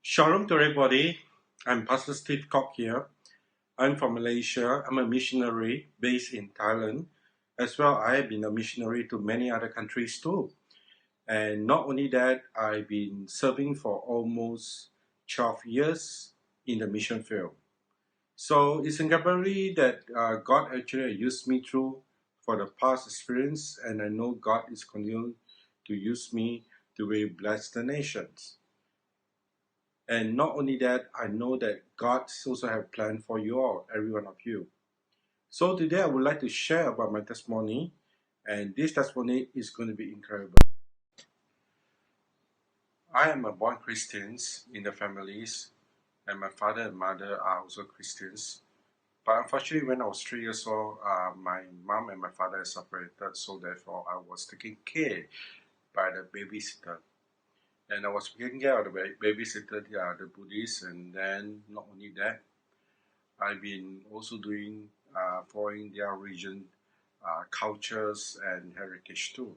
Shalom to everybody. I'm Pastor Steve Kok here. I'm from Malaysia. I'm a missionary based in Thailand. As well, I have been a missionary to many other countries too. And not only that, I've been serving for almost 12 years in the mission field. So it's incredibly that God actually used me through for the past experience, and I know God is continuing to use me to really bless the nations. And not only that, I know that God also have planned for you all, every one of you. So today I would like to share about my testimony, and this testimony is going to be incredible. I am a born Christians in the families, and my father and mother are also Christians. But unfortunately, when I was 3 years old, my mom and my father separated, so therefore I was taken care by the babysitter. And I was taking care of the babysitter, the Buddhists, and then not only that, I've been also doing following their region cultures and heritage too.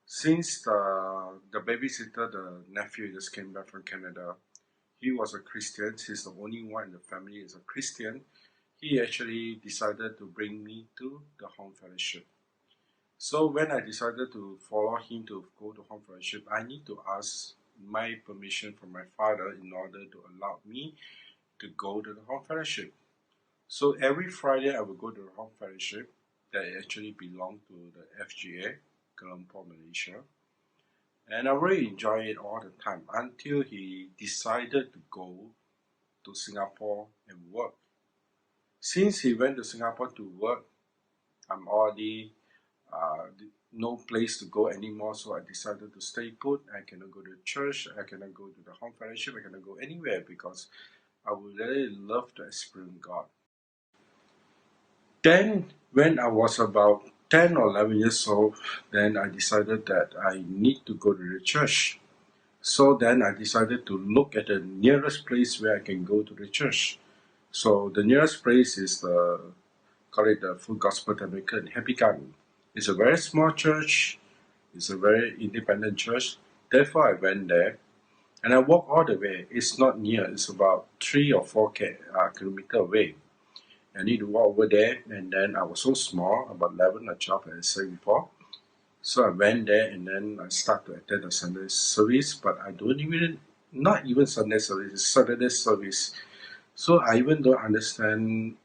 Since the babysitter, the nephew just came back from Canada, he was a Christian. He's the only one in the family is a Christian. He actually decided to bring me to the home fellowship. So when I decided to follow him to go to home fellowship, I need to ask my permission from my father in order to allow me to go to the home fellowship. So every Friday I will go to the home fellowship that actually belong to the FGA, Kelompok Malaysia. And I really enjoy it all the time until he decided to go to Singapore and work. Since he went to Singapore to work, I'm already uh, no place to go anymore, so I decided to stay put. I cannot go to church, I cannot go to the home fellowship, I cannot go anywhere because I would really love to experience God. Then, when I was about 10 or 11 years old, then I decided that I need to go to the church. So then I decided to look at the nearest place where I can go to the church. So the nearest place is call it the Full Gospel Tabernacle in Happy Garden. It's a very small church. It's a very independent church. Therefore, I went there and I walked all the way. It's not near. It's about 3 or 4 kilometers away. I need to walk over there, and then I was so small, about 11 or 12, as I said before. So I went there, and then I started to attend the Sunday service, but I don't even, not even Sunday service, it's Saturday service. So I even don't understand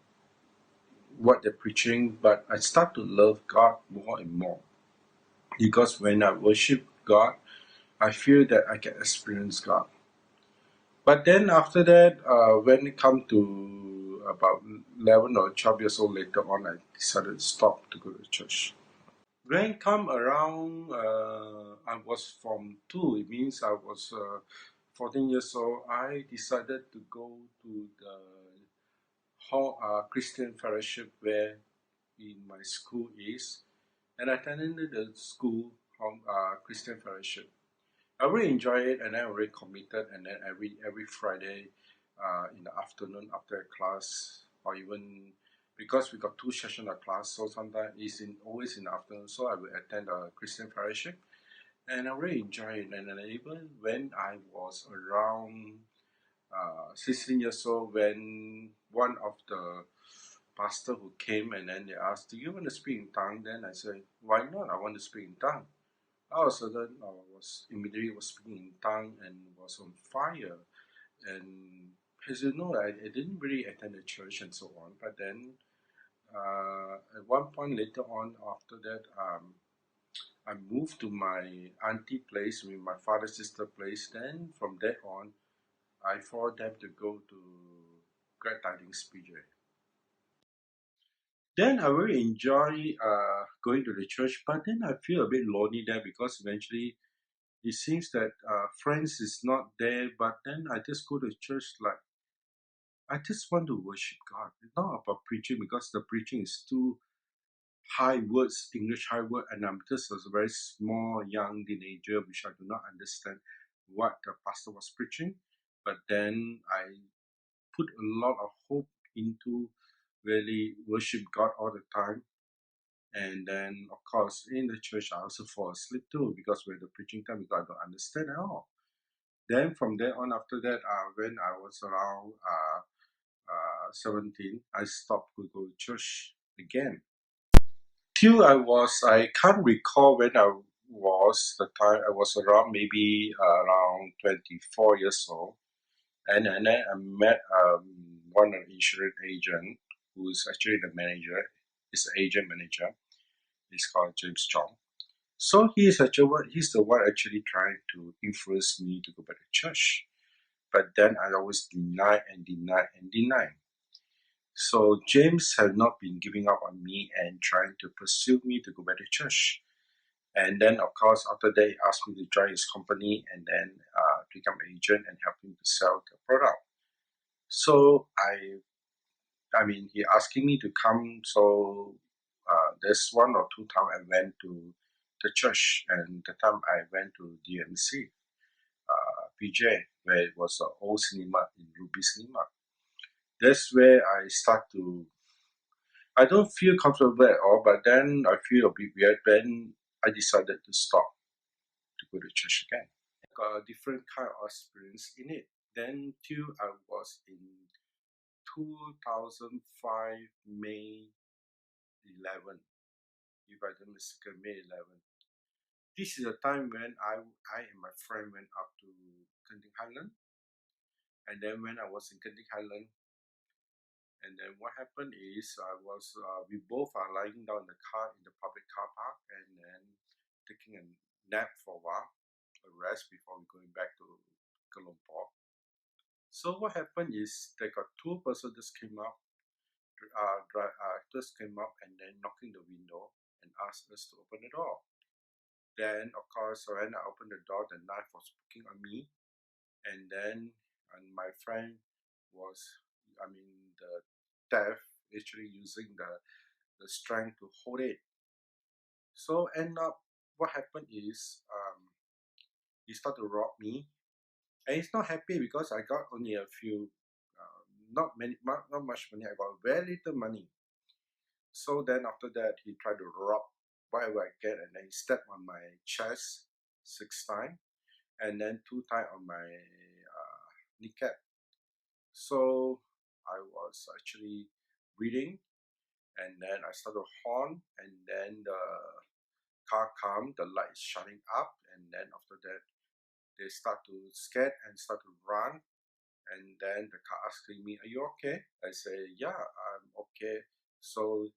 what they're preaching, but I start to love God more and more. Because when I worship God, I feel that I can experience God. But then after that, when it come to about 11 or 12 years old later on, I decided to stop to go to church. When come around, I was from 2, it means I was 14 years old, I decided to go to the Christian fellowship where in my school is, and I attended the school Christian fellowship. I really enjoy it, and I really committed. And then every Friday, in the afternoon after class, or even because we got 2 sessions of class, so sometimes it's always in the afternoon. So I will attend a Christian fellowship, and I really enjoy it. And then even when I was around 16 years old, when one of the pastor who came and then they asked, "Do you want to speak in tongue?" Then I said, "Why not? I want to speak in tongue." All of a sudden, I was immediately was speaking in tongue and was on fire. And as you know, I didn't really attend the church and so on. But then, at one point later on, after that, I moved to my auntie place, with my father's sister place. Then from there on, I followed them to go to Glad Tidings PJ. Then I really enjoy going to the church, but then I feel a bit lonely there because eventually it seems that friends is not there, but then I just go to church like I just want to worship God. It's not about preaching because the preaching is too high words, English high word, and I'm just a very small young teenager which I do not understand what the pastor was preaching. But then I put a lot of hope into really worship God all the time. And then of course in the church I also fall asleep too because when the preaching time because I don't understand at all. Then from there on, after that, when I was around 17, I stopped to go to church again. Till I can't recall when I was, the time I was around maybe around 24 years old. And then I met one of the insurance agent who is actually the manager. He's the agent manager. He's called James Chong. So he's the one actually trying to influence me to go back to church. But then I always deny and deny and deny. So James had not been giving up on me and trying to pursue me to go back to church. And then, of course, after that, he asked me to join his company and then become an agent and help him to sell the product. So I mean, he asking me to come. So there's one or two times I went to the church, and the time I went to DMC, PJ, where it was an old cinema in Ruby Cinema. That's where I start to. I don't feel comfortable at all, but then I feel a bit weird. Then I decided to stop to go to church again. Got a different kind of experience in it. Then till I was in 2005 May 11, if I don't mistake, May 11. This is a time when I and my friend went up to Genting Highland. And then when I was in Genting Highland, and then what happened is we both are lying down in the car in the public car park and then taking a nap for a while, a rest before we going back to Kuala Lumpur. So what happened is they got two persons just came up, and then knocking the window and asked us to open the door. Then of course when I opened the door, the knife was poking on me, and then my friend was, I mean, the theft actually using the strength to hold it. So end up, what happened is he started to rob me, and he's not happy because I got only a few, not much money. I got very little money. So then after that, he tried to rob whatever I get, and then he stepped on my chest 6 times, and then 2 times on my kneecap. So I was actually breathing, and then I started to horn, and then the car come, the light is shining up, and then after that, they start to scared and start to run, and then the car asking me, "Are you okay?" I say, "Yeah, I'm okay." So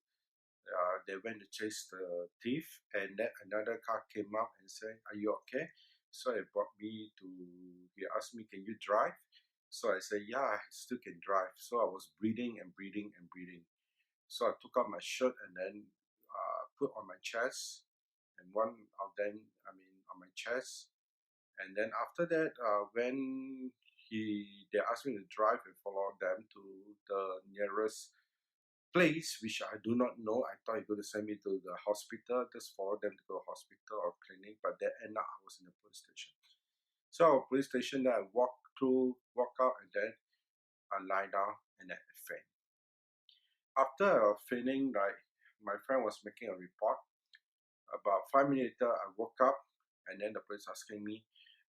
they went to chase the thief, and then another car came up and said, "Are you okay?" So it brought me to. He asked me, "Can you drive?" So I said, "Yeah, I still can drive." So I was breathing and breathing and breathing. So I took out my shirt and then put on my chest, and one of them, I mean, on my chest. And then after that, when they asked me to drive and follow them to the nearest place, which I do not know. I thought he going to send me to the hospital, just follow them to go to hospital or clinic, but then end up I was in the police station. So our police station, then I walk out, and then I lie down and then I faint. After fainting, like my friend was making a report. About 5 minutes later, I woke up, and then the police asking me,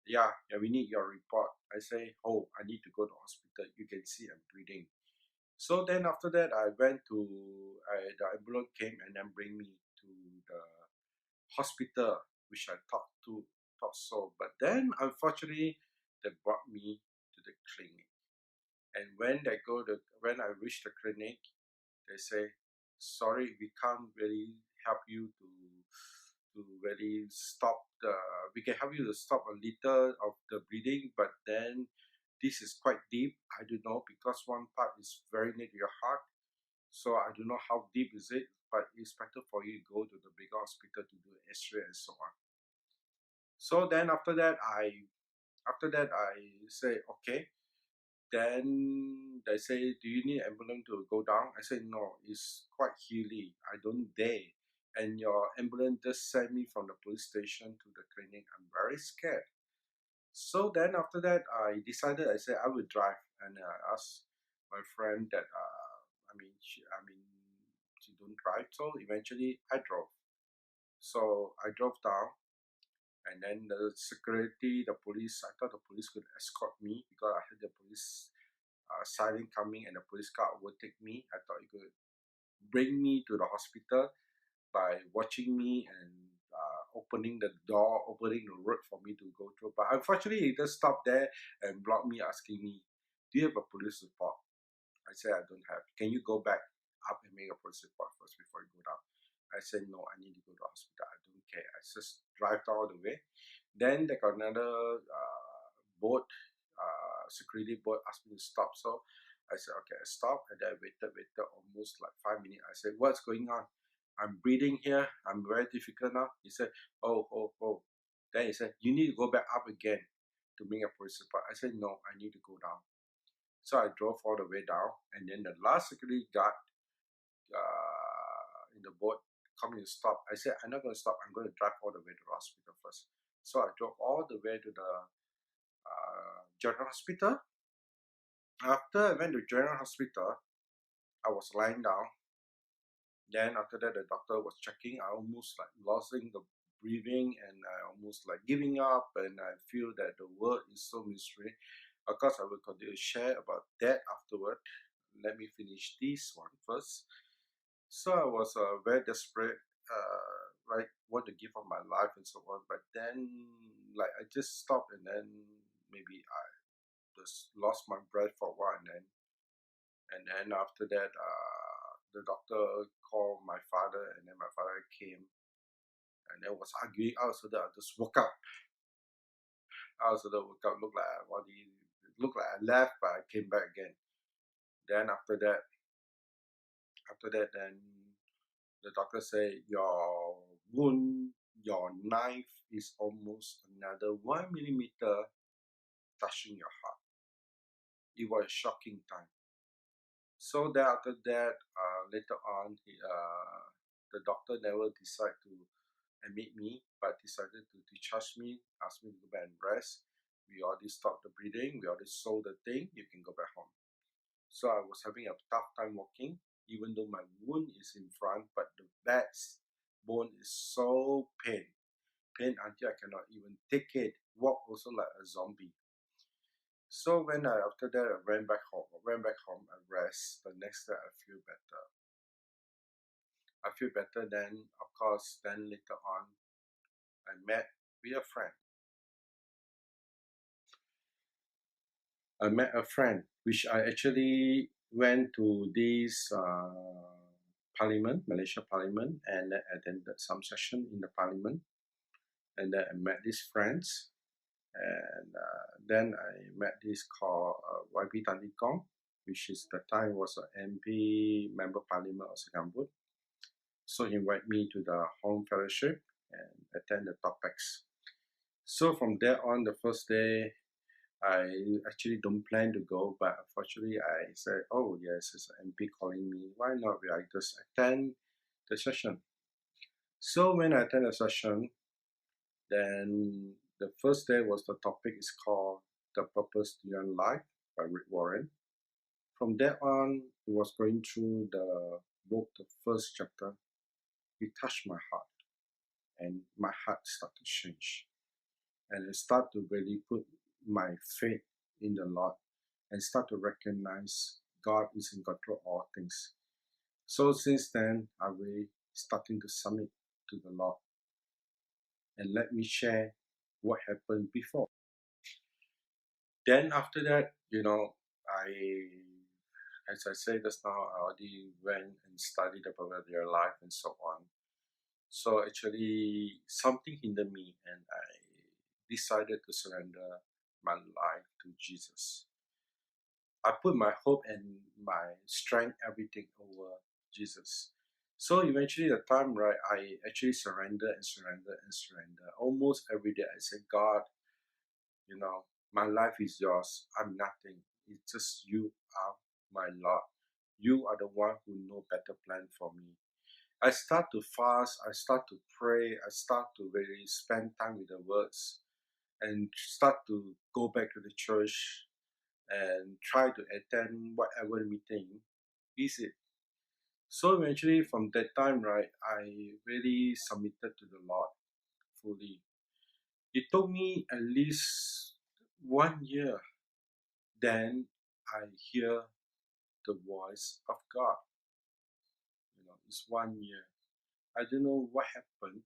yeah, we need your report. I say, oh, I need to go to hospital. You can see I'm breathing. So then after that, I went to, the ambulance came and then bring me to the hospital, which I thought so. But then, unfortunately, they brought me to the clinic. And when I reached the clinic, they say, sorry, we can't really help you to really stop the, we can help you to stop a little of the bleeding, but then this is quite deep. I don't know, because one part is very near to your heart. So I don't know how deep is it, but it's better for you to go to the bigger hospital to do X-ray and so on. So then after that I say okay. Then they say, do you need ambulance to go down? I said, no, it's quite hilly. I don't dare. And your ambulance just sent me from the police station to the clinic. I'm very scared. So then after that, I said I will drive. And I asked my friend that, she don't drive. So eventually I drove. So I drove down. And then the security, the police, I thought the police could escort me because I heard the police siren coming and the police car would take me. I thought it could bring me to the hospital by watching me and opening the door, opening the road for me to go through. But unfortunately, he just stopped there and blocked me, asking me, "Do you have a police report?" I said, "I don't have." "Can you go back up and make a police report first before you go down?" I said, "No, I need to go to the hospital. I don't care." I just drive all the way. Then they got another boat, security boat, asked me to stop. So I said, "Okay," I stopped, and then I waited almost like 5 minutes. I said, "What's going on? I'm breathing here. I'm very difficult now." He said, "Oh, oh, oh." Then he said, "You need to go back up again to make a police report." I said, "No, I need to go down." So I drove all the way down, and then the last security guard in the boat coming to stop. I said, "I'm not going to stop. I'm going to drive all the way to the hospital first." So I drove all the way to the general hospital. After I went to general hospital, I was lying down. Then after that, the doctor was checking. I almost like losing the breathing, and I almost like giving up. And I feel that the world is so misery. Of course, I will continue to share about that afterward. Let me finish this one first. So I was very desperate, like want to give up my life and so on. But then, like I just stopped, and then maybe I just lost my breath for a while, and then after that, the doctor called my father, and then my father came, and then was arguing. Also, that I just woke up. Also, that woke up, looked like what he looked like I left, but I came back again. Then after that, then the doctor said your wound, your knife is almost another 1 millimeter touching your heart. It was a shocking time. So then after that, later on, the doctor never decided to admit me, but decided to discharge me, asked me to go back and rest. We already stopped the bleeding, we already sold the thing, you can go back home. So I was having a tough time walking, even though my wound is in front, but the backbone is so pain until I cannot even take it, walk also like a zombie. So when after that I went back home, I rest. The next day I feel better. Then, of course, then later on I met with a friend. I met a friend, which I actually went to this parliament, Malaysia parliament, and attended some session in the parliament. And then I met these friends, and then I met this called YB Tan Lee Kong, which is the time was an MP member parliament of Singapore. So he invited me to the home fellowship and attend the topics. So from there on, the first day, I actually don't plan to go, but unfortunately, I said, "Oh yes, it's an MP calling me. Why not? I just attend the session." So when I attend the session, then the first day was the topic is called "The Purpose Beyond Life" by Rick Warren. From there on, it was going through the book, the first chapter. It touched my heart, and my heart started to change, and I start to really put my faith in the Lord and start to recognize God is in control of all things. So since then, I really starting to submit to the Lord. And let me share what happened before. Then after that, as I said just now, I already went and studied about their life and so on. So actually, something hindered me, and I decided to surrender my life to Jesus. I put my hope and my strength, everything over Jesus. So eventually, the time right, I actually surrender and surrender and surrender. Almost every day, I say, "God, you know, my life is yours. I'm nothing. It's just you are my Lord. You are the one who know better plan for me." I start to fast. I start to pray. I start to really spend time with the words and start to go back to the church and try to attend whatever meeting is it. So eventually from that time, right, I really submitted to the Lord fully. It took me at least 1 year. Then I hear the voice of God. It's 1 year. I don't know what happened.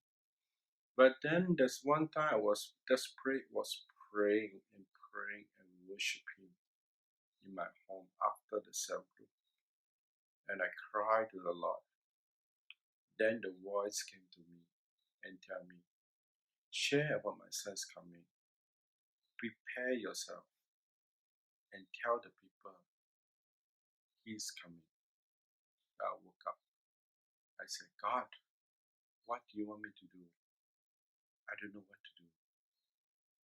But then there's one time I was desperate, was praying and worshiping in my home after the cell group. And I cried to the Lord. Then the voice came to me and tell me, share about my son's coming. Prepare yourself and tell the people he's coming. I woke up. I said, God, what do you want me to do? I don't know what to do.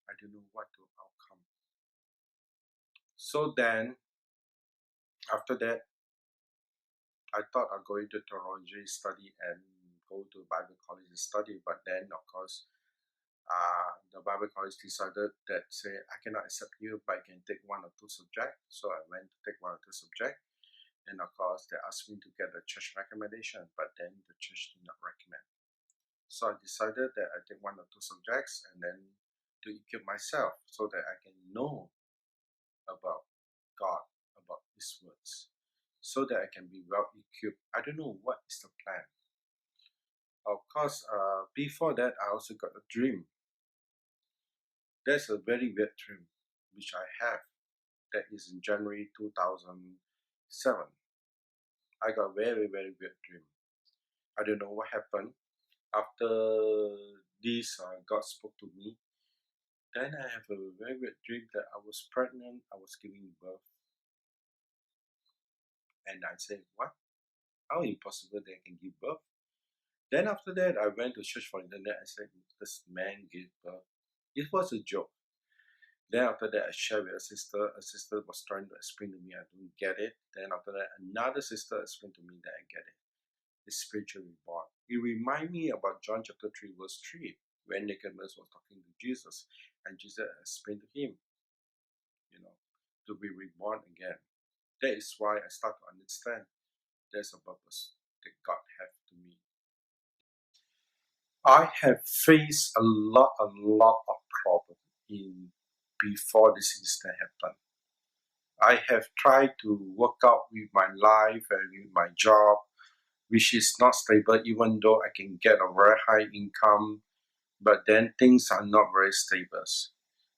I don't know what the outcome. So then, after that, I thought I'd go into theology study and go to Bible college and study. But then, of course, the Bible college decided that say I cannot accept you, but I can take 1 or 2 subjects. So I went to take 1 or 2 subjects, and of course they asked me to get a church recommendation, but then the church did not recommend. So I decided that I take 1 or 2 subjects and then to equip myself so that I can know about God, about His words, so that I can be well equipped. I don't know what is the plan. Of course, before that, I also got a dream. That's a very weird dream, which I have. That is in January 2007. I got a very, very weird dream. I don't know what happened. After this, God spoke to me. Then I have a very weird dream that I was pregnant, I was giving birth. And I said, what? How impossible that I can give birth? Then after that, I went to search for internet. I said, this man gave birth. It was a joke. Then after that, I shared with a sister. A sister was trying to explain to me, I don't get it. Then after that, another sister explained to me that I get it. It's spiritually born. It reminds me about John chapter 3, verse 3, when Nicodemus was talking to Jesus, and Jesus explained to him, to be reborn again. That is why I start to understand there's a purpose that God has to me. I have faced a lot of problems before this incident happened. I have tried to work out with my life and with my job, which is not stable, even though I can get a very high income, but then things are not very stable.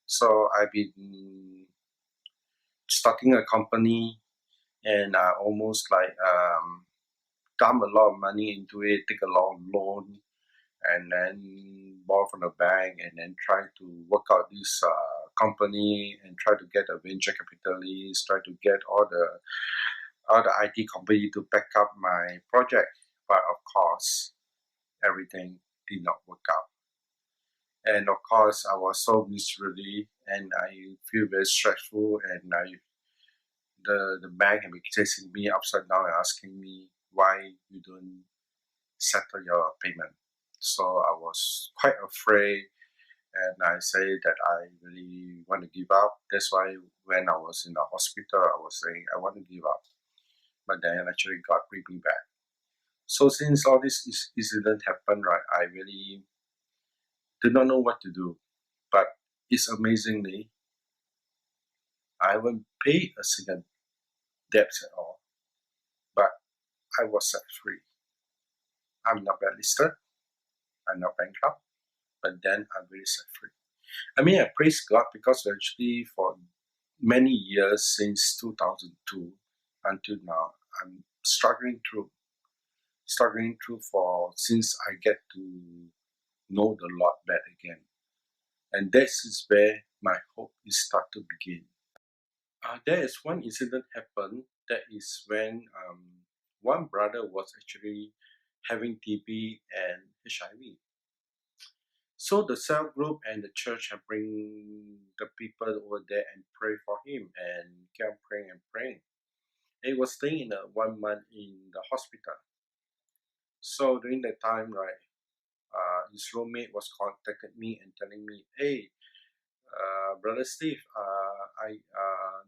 So I've been starting a company, and I almost dump a lot of money into it, take a lot of loan, and then borrow from the bank, and then try to work out this company and try to get a venture capitalist, try to get all the IT company to back up my project. But of course, everything did not work out. And of course, I was so miserably, and I feel very stressful, and the bank had been chasing me upside down and asking me why you don't settle your payment. So I was quite afraid, and I say that I really want to give up. That's why when I was in the hospital, I was saying I want to give up. But then actually God bring me back. So since all this incident happened, right, I really did not know what to do. But it's amazingly, I haven't paid a single debt at all. But I was set free. I'm not blacklisted. I'm not bankrupt. But then I'm really set free. I mean, I praise God because actually for many years since 2002 until now, I'm struggling through for since I get to know the Lord better again. And this is where my hope is start to begin. There is one incident happened that is when one brother was actually having TB and HIV. So the cell group and the church have bring the people over there and pray for him and kept praying and praying. He was staying in 1 month in the hospital. So during that time, right, his roommate was contacted me and telling me, hey, brother Steve,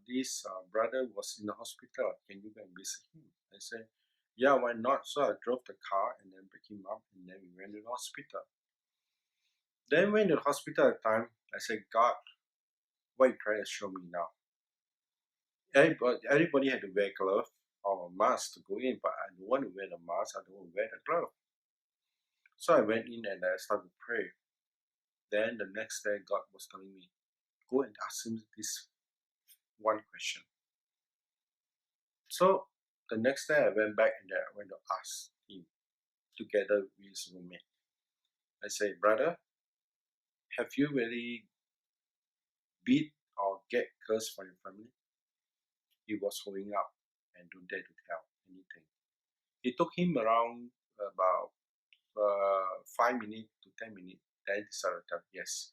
this brother was in the hospital. Can you go and visit him? I said, yeah, why not? So I drove the car and then picked him up, and then we went to the hospital. Then when in the hospital at the time, I said, God, what are you trying to show me now? Everybody had to wear glove or a mask to go in, but I don't want to wear the mask, I don't want to wear the glove. So I went in and I started to pray. Then the next day, God was telling me, go and ask him this one question. So the next day I went back and I went to ask him together with his roommate. I said, brother, have you really beat or get cursed for your family? He was holding up and don't dare to tell anything. It took him around about 5 minutes to 10 minutes. Then he decided to tell, yes,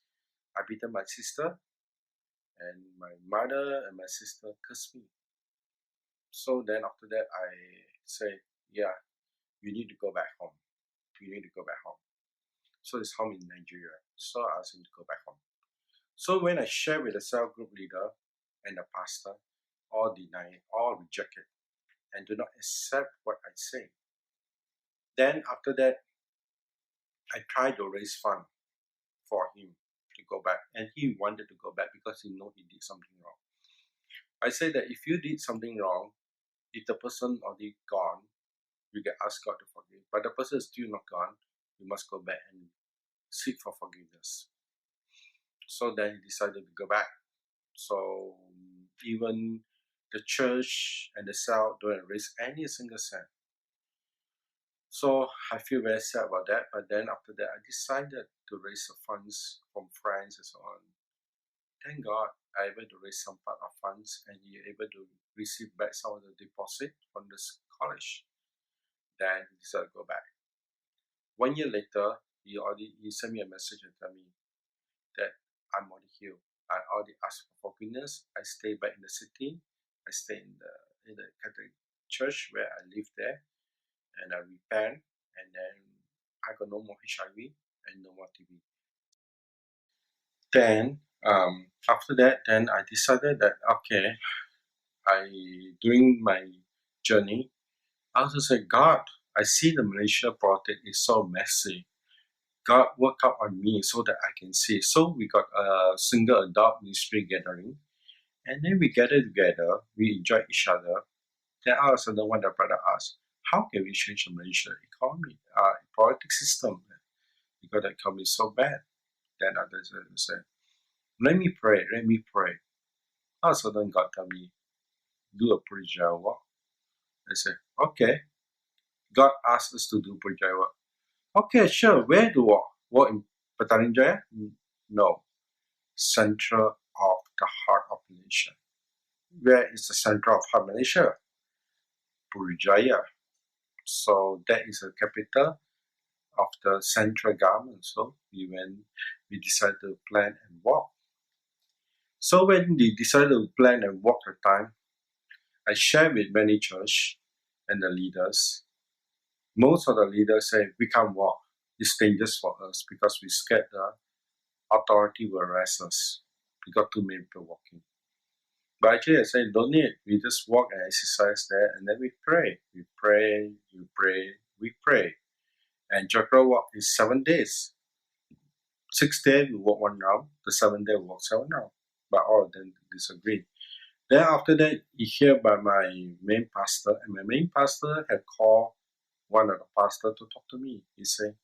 I beaten my sister and my mother and my sister cursed me. So then after that I said, yeah, you need to go back home. You need to go back home. So it's home in Nigeria. So I asked him to go back home. So when I shared with the cell group leader and the pastor, all deny it, all reject it, and do not accept what I say. Then after that, I tried to raise fund for him to go back, and he wanted to go back because he know he did something wrong. I say that if you did something wrong, if the person already gone, you can ask God to forgive. But the person is still not gone, you must go back and seek for forgiveness. So then he decided to go back. So even the church and the cell don't raise any single cent. So I feel very sad about that. But then after that, I decided to raise the funds from friends and so on. Thank God I able to raise some part of funds and he able to receive back some of the deposit from the college. Then he decided to go back. 1 year later, he sent me a message and tell me that I'm already healed. I already asked for forgiveness. I stay back in the city. I stay in the Catholic church where I live there, and I repent, and then I got no more HIV and no more TB. Then after that, then I decided that okay, during my journey, I also said, God, I see the Malaysia politics is so messy. God work out on me so that I can see. So we got a single adult ministry gathering, and then we gather together, we enjoy each other. Then all of a sudden, one of the brother asked, how can we change the Malaysia economy, politics system? Because the economy is so bad. Then others said, let me pray. All of a sudden, God tell me, do a prayer walk. I said, okay. God asked us to do prayer work. Okay, sure. Where to walk? Walk in Petaling Jaya? No. Center of the heart of Malaysia. Where is the center of heart Malaysia? Putrajaya. So that is the capital of the central government. So we decided to plan and walk. So when we decided to plan and walk the time, I shared with many church and the leaders. Most of the leaders say we can't walk. It's dangerous for us because we scared the authority will arrest us. We got too many people walking. But actually I said don't need. We just walk and exercise there and then we pray. We pray, you pray, we pray. And chakra walk is 7 days. 6 days we walk 1 round, the 7th day we walk 7 rounds. But all of them disagree. Then after that, you hear by my main pastor, and my main pastor had called one of the pastors to talk to me. He said,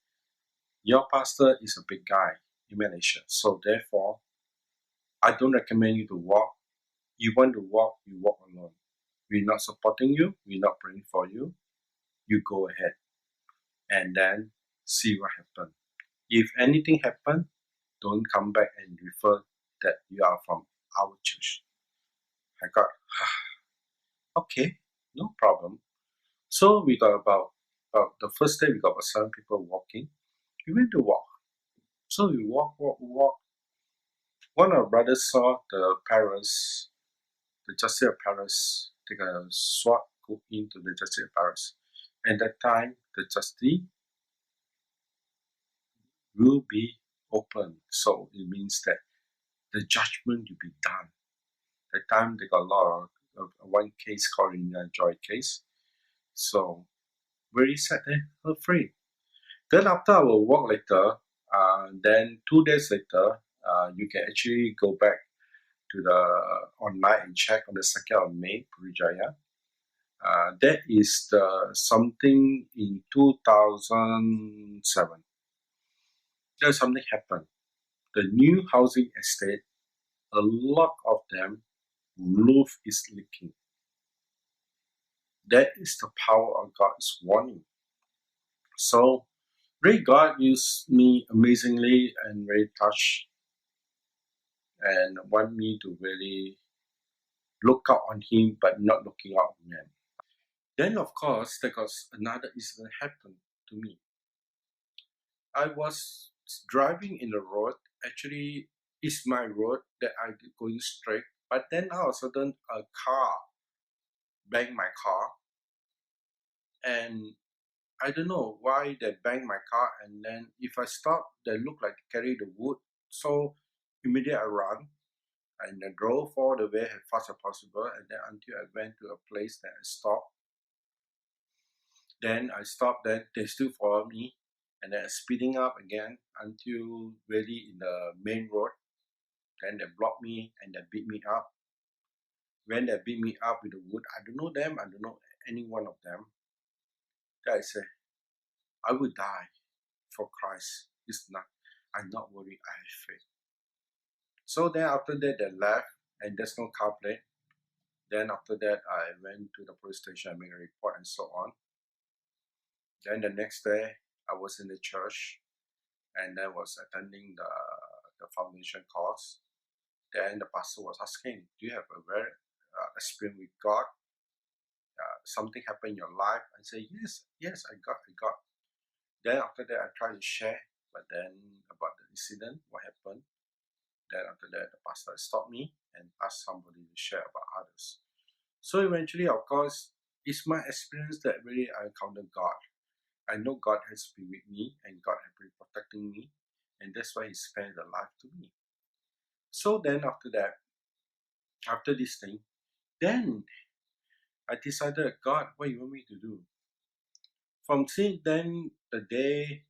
your pastor is a big guy in Malaysia, so therefore, I don't recommend you to walk. You want to walk, you walk alone. We're not supporting you, we're not praying for you. You go ahead and then see what happens. If anything happens, don't come back and refer that you are from our church. I got, okay, no problem. So we got about the first day we got about 7 people walking. We went to walk. So we walk. One of our brothers saw the parents, the Justice of Paris, take a sword, go into the Justice of Paris. And that time, the justice will be open. So it means that the judgment will be done. That time, they got a lot of one case called Rina Joy case. So very sad, free. Then after our walk later, Then 2 days later, you can actually go back to the online and check on the 2nd of May, Purujaya. That is the something in 2007. There's something happened. The new housing estate, a lot of them, roof is leaking. That is the power of God's warning. So, really, God used me amazingly and very touched and want me to really look out on Him, but not looking out on man. Then, of course, there was another incident happened to me. I was driving in the road. Actually, it's my road that I going straight. But then all of a sudden, a car banged my car, and I don't know why they banged my car. And then if I stop, they look like they carry the wood. So immediately I run and I drove all the way as fast as possible. And then until I went to a place that I stopped. Then I stopped. Then they still follow me, and then speeding up again until really in the main road. Then they blocked me and they beat me up. When they beat me up with the wood, I don't know them, I don't know any one of them. Then I said, I will die for Christ. It's not, I'm not worried, I have faith. So then after that, they left and there's no car plate. Then after that, I went to the police station and made a report and so on. Then the next day, I was in the church and I was attending the foundation course. Then the pastor was asking, do you have a very experience with God? Something happened in your life? I say, yes, I got. Then after that, I tried to share, but then about the incident, what happened. Then after that, the pastor stopped me and asked somebody to share about others. So eventually, of course, it's my experience that really I encountered God. I know God has been with me and God has been protecting me, and that's why He spared the life to me. So then after that, after this thing, then I decided, God, what you want me to do? From since then, the day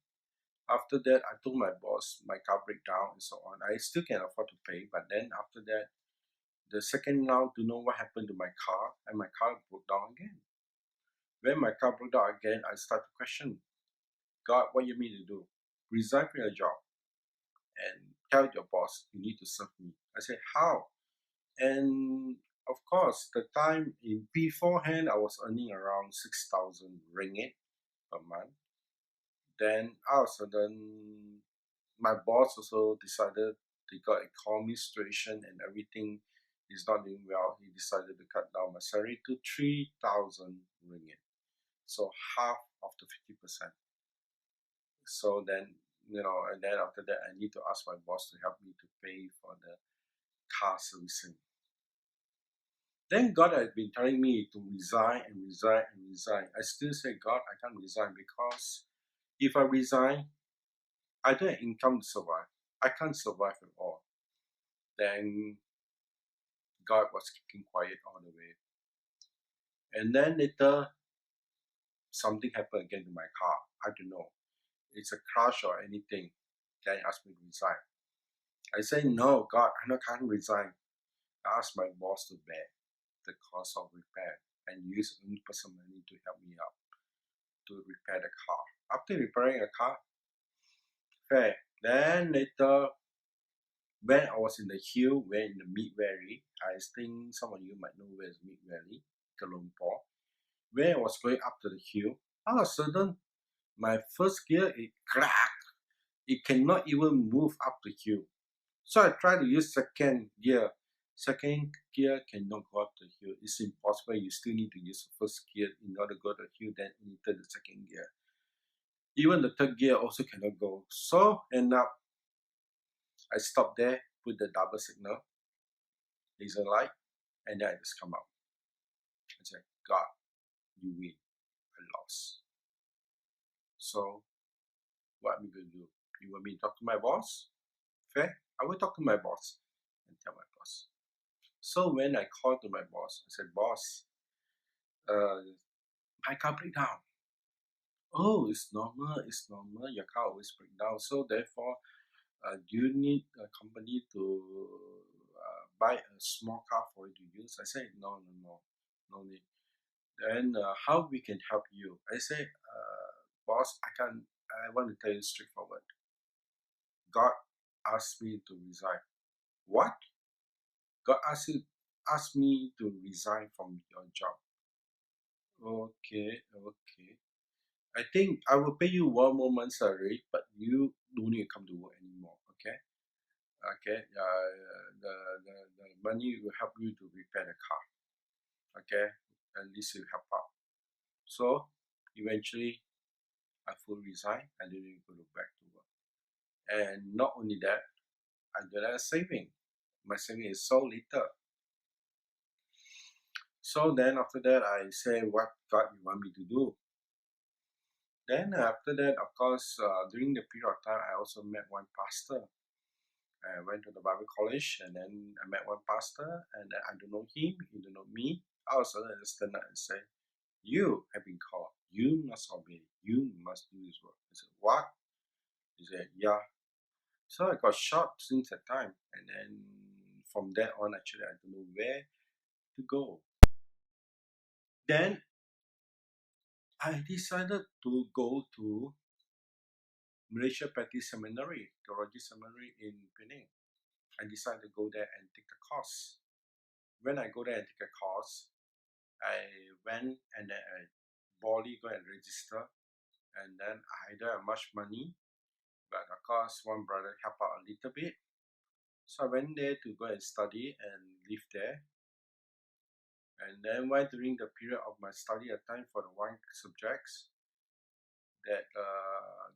after that, I told my boss my car break down and so on. I still can afford to pay, but then after that, the second round to know what happened to my car, and my car broke down again. When my car broke down again, I start to question, God, what you mean to do? Resign from your job and tell your boss you need to serve me. I said, how? And of course, the time in beforehand, I was earning around 6,000 ringgit per month. Then all of a sudden, my boss also decided they got economy situation and everything is not doing well. He decided to cut down my salary to 3,000 ringgit. So half of the 50%. So then, and then after that, I need to ask my boss to help me to pay for the car servicing. Then God has been telling me to resign and resign and resign. I still say, God, I can't resign because if I resign, I don't have income to survive. I can't survive at all. Then God was keeping quiet all the way. And then later, something happened again to my car. I don't know. It's a crash or anything. Then he asked me to resign. I say, no, God, I can't resign. I asked my boss to bear the cost of repair and use own personal money to help me out to repair the car. After repairing the car, fair. Then later, when I was in the hill, where in the Mid Valley, I think some of you might know where is Mid Valley, Kuala Lumpur. When I was going up to the hill, all of a sudden, my first gear, it cracked. It cannot even move up the hill. So I tried to use second gear. Second gear cannot go up the hill. It's impossible. You still need to use the first gear in order to go to the hill, then enter the second gear. Even the third gear also cannot go. So end up, I stopped there, put the double signal, laser light, and then I just come out. I said, God, you win. I lost. So what am I going to do? You want me to talk to my boss? Fair. I will talk to my boss and tell my boss. So when I called to my boss, I said, boss, my car break down. Oh, it's normal, your car always break down. So therefore, do you need a company to buy a small car for you to use? I said, no, no, no, no need. Then how we can help you? I say, boss, I want to tell you straightforward. God asked me to resign. What? God asked me to resign from your job. Okay, okay. I think I will pay you 1 more month salary, but you don't need to come to work anymore. Okay. Okay. The money will help you to repair the car. Okay. At least you help out. So eventually, I fully resigned. I didn't go back to work. And not only that, I did a saving. My saving is so little. So then after that, I say, what God you want me to do? Then after that, of course, during the period of time, I also met one pastor. I went to the Bible college, and then I met one pastor, and then I don't know him, he don't know me. All of a sudden, I just stand up and say, "You have been called. You must obey. You must do this work." I said, "What?" He said, "Yeah." So I got shocked since that time, and then from there on, actually, I don't know where to go. Then I decided to go to Malaysia Baptist Seminary, Theology Seminary in Penang. I decided to go there and take the course. When I go there and take a course, I went and then I boldly go and register, and then I don't have much money, but of course one brother helped out a little bit. So I went there to go and study and live there. And then while during the period of my study at time for the one subjects, that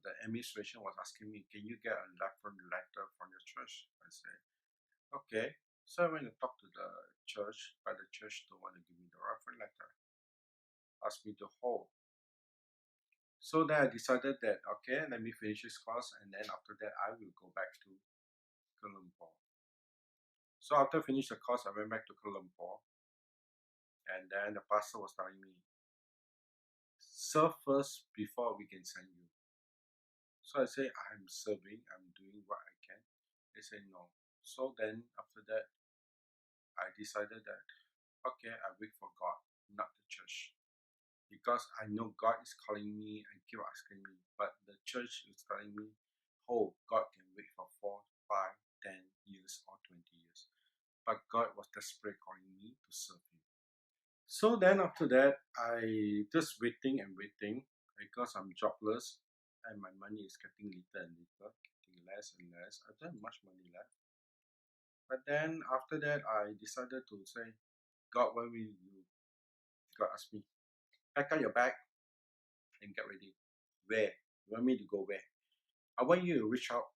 the administration was asking me, can you get a reference letter from your church? I said, okay. So I went to talk to the church, but the church don't want to give me the reference letter. Asked me to hold. So then I decided that, okay, let me finish this course, and then after that, I will go back to Kuala Lumpur. So after I finished the course, I went back to Kuala Lumpur, and then the pastor was telling me, serve first before we can send you. So I say, I'm serving, I'm doing what I can. They say, no. So then after that, I decided that, okay, I wait for God, not the church. Because I know God is calling me and keep asking me, but the church is telling me, oh, God can wait for 4, 5, 10 years or 20 years. But God was desperate calling me to serve Him. So then after that, I just waiting and waiting because I'm jobless and my money is getting little and little, getting less and less. I don't have much money left. But then after that, I decided to say, God, when will you? God asked me, pack up your bag and get ready. Where? You want me to go where? I want you to reach out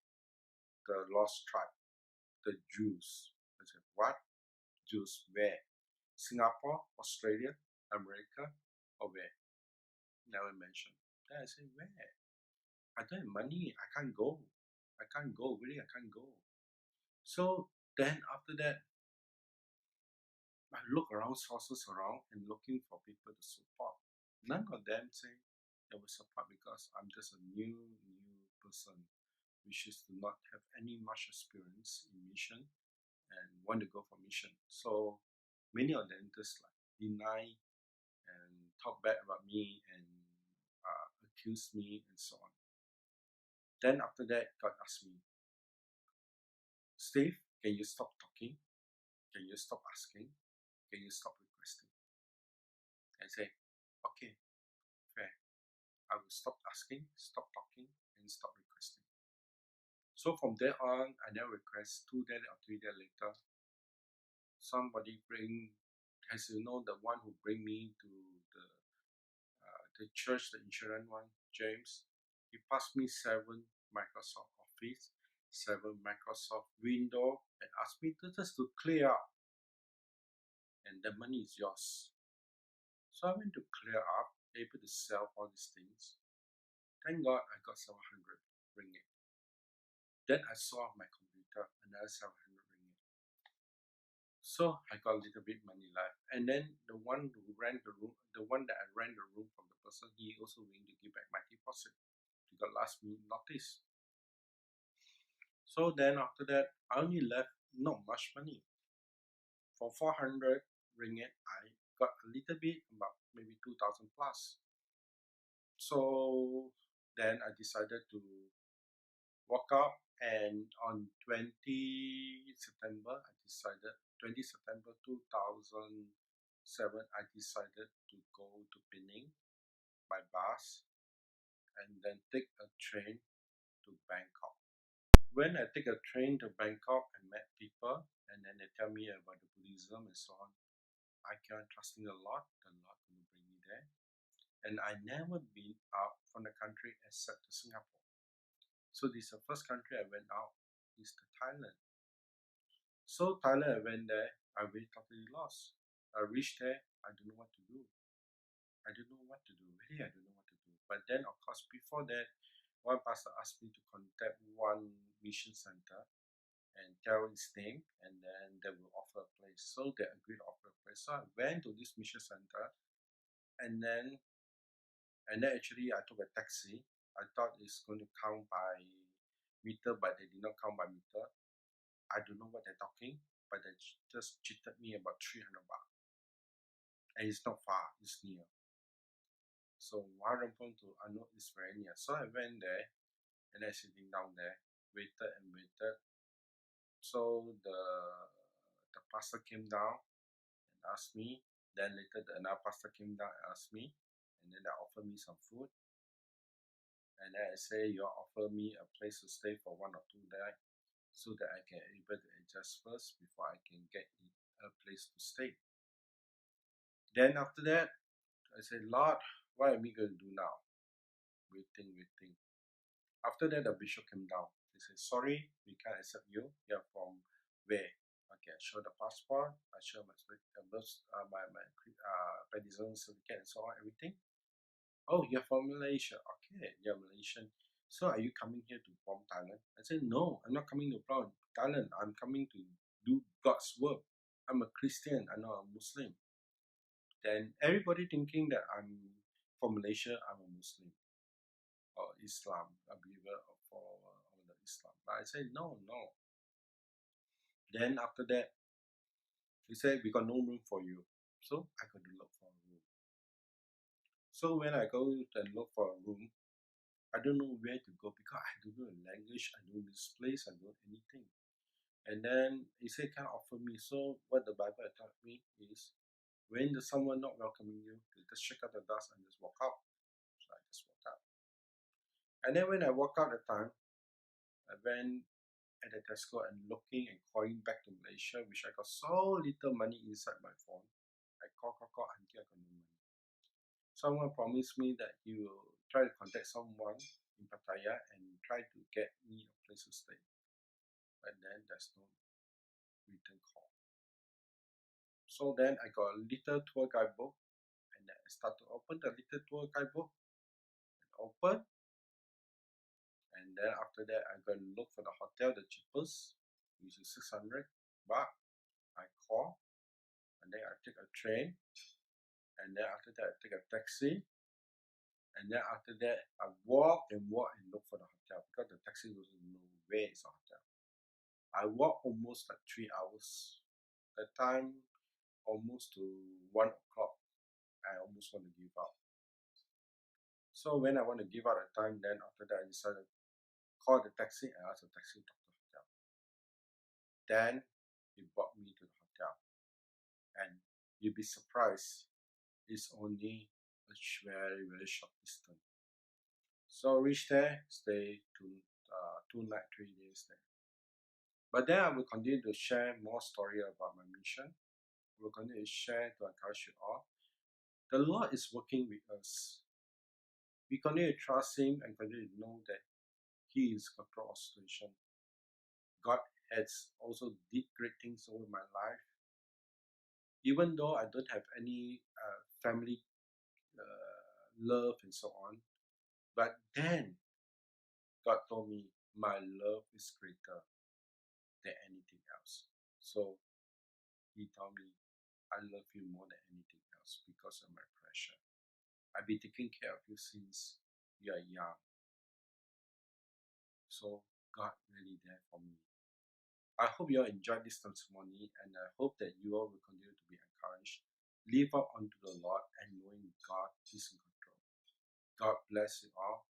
the lost tribe, the Jews. I said, what? Jews? Where? Singapore, Australia, America, or where? Never mentioned. Then I said, where? I don't have money. I can't go. I can't go. Really, I can't go. So then after that, I look around, sources around, and looking for people to support. None of them say they will support because I'm just a new person, which is to not have any much experience in mission and want to go for mission. So many of them just like deny and talk bad about me and accuse me and so on. Then after that, God asked me, Steve, can you stop talking? Can you stop asking? Can you stop requesting? I say, okay, fair. I will stop asking, stop talking, and stop requesting. So from there on, I never request. 2 days or 3 days later, somebody bring, as you know, the one who bring me to the church, the insurance one, James. He passed me 7 Microsoft Office, 7 Microsoft Windows, and asked me to just to clear up, and the money is yours. So I went to clear up, able to sell all these things. Thank God I got 700 ringgit. Then I saw my computer, another 700 ringgit. So I got a little bit money left. And then the one who rent the room, the one that I rent the room from the person, he also willing to give back my deposit. He got last minute notice. So then after that, I only left not much money. For 400 ringgit, I got a little bit, about maybe 2,000 plus. So then I decided to walk out, and on 20 September, 20 September 2007, I decided to go to Penang by bus and then take a train to Bangkok. When I take a train to Bangkok, I met people, and then they tell me about the Buddhism and so on. I kept trusting the Lord will bring me there. And I never been out from the country except to Singapore. So this is the first country I went out, is to Thailand. So Thailand, I went there, I really totally lost. I reached there, I don't know what to do. I don't know what to do. Really, I don't know what to do. But then, of course, before that, one pastor asked me to contact one mission center and tell his name, and then they will offer a place. So they agreed to offer a place. So I went to this mission center, and then actually I took a taxi. I thought it's going to count by meter, but they did not count by meter. I don't know what they're talking, but they just cheated me about 300 baht. And it's not far, it's near. So Warempong to Anok is very near. So I went there, and I sitting down there, waited and waited. So the pastor came down and asked me. Then later another pastor came down and asked me, and then they offered me some food. And then I say, you offer me a place to stay for 1 or 2 days, so that I can able to adjust first before I can get a place to stay. Then after that, I said, Lord, what am I going to do now? Waiting. After that, the bishop came down. He said, sorry, we can't accept you. You're from where? Okay, I show the passport, I show my baptism certificate and so on, everything. Oh, you're from Malaysia. Okay, you're Malaysian. So are you coming here to bomb Thailand? I said, no, I'm not coming to bomb Thailand. I'm coming to do God's work. I'm a Christian, I'm not a Muslim. Then everybody thinking that I'm from Malaysia, I'm a Muslim or Islam, a believer for the Islam. But I said, no. Then after that, he said, we got no room for you. So I got to look for a room. So when I go and look for a room, I don't know where to go because I don't know the language, I don't know this place, I don't know anything. And then he said, can't offer me. So what the Bible taught me is, when there's someone not welcoming you, you just shake out the dust and just walk out. So I just walked out. And then when I walk out at the time, I went at the Tesco and looking and calling back to Malaysia, which I got so little money inside my phone. I call until I got no money. Someone promised me that he will try to contact someone in Pattaya and try to get me a place to stay. But then there's no return call. So then I got a little tour guide book, and then I start to open the little tour guide book and open. And then after that, I go and look for the hotel, the cheapest, which is 600 baht. I call, and then I take a train, and then after that, I take a taxi, and then after that, I walk and look for the hotel because the taxi doesn't know where is the hotel. I walk almost like 3 hours. The time almost to 1 o'clock. I almost want to give up. So when I want to give out the time, then after that, I decided to call the taxi and ask the taxi to talk to the hotel. Then he brought me to the hotel, and you'll be surprised, it's only a very short distance. So reach there, stay 2 nights, 3 days there. But then I will continue to share more story about my mission. I will continue to share to encourage you all. The Lord is working with us. We continue to trust Him and continue to know that He is control of situation. God has also did great things over my life. Even though I don't have any family love and so on, but then God told me my love is greater than anything else. So He told me, I love you more than anything else because of my pressure. I've been taking care of you since you are young. So God really there for me. I hope you all enjoyed this testimony, and I hope that you all will continue to be encouraged. Live up unto the Lord and knowing God is in control. God bless you all.